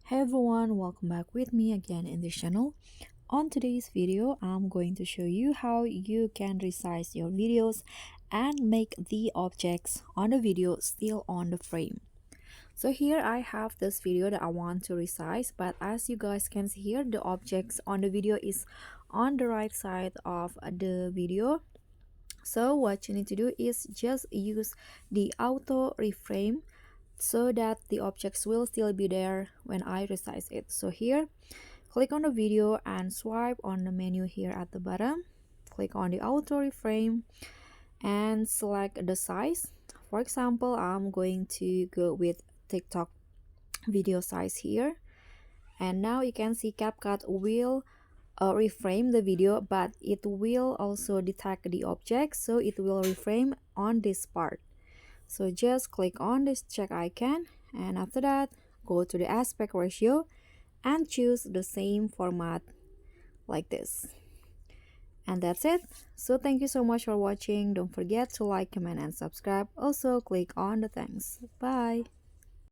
Hey everyone, welcome back with me again in this channel. On today's video, I'm going to show you how you can resize your videos and make the objects on the video still on the frame. So here I have this video that I want to resize, but as you guys can see here, the objects on the video is on the right side of the video. So what you need to do is just use the auto reframe so that the objects will still be there when I resize it. So here, click on the video and swipe on the menu here at the bottom. Click on the auto reframe and select the size. For example, I'm going to go with TikTok video size here. And now you can see CapCut will reframe the video, but it will also detect the object, so it will reframe on this part. So just click on this check icon, and after that go to the aspect ratio and choose the same format like this. And that's it. So thank you so much for watching. Don't forget to like, comment, and subscribe. Also click on the thanks. Bye.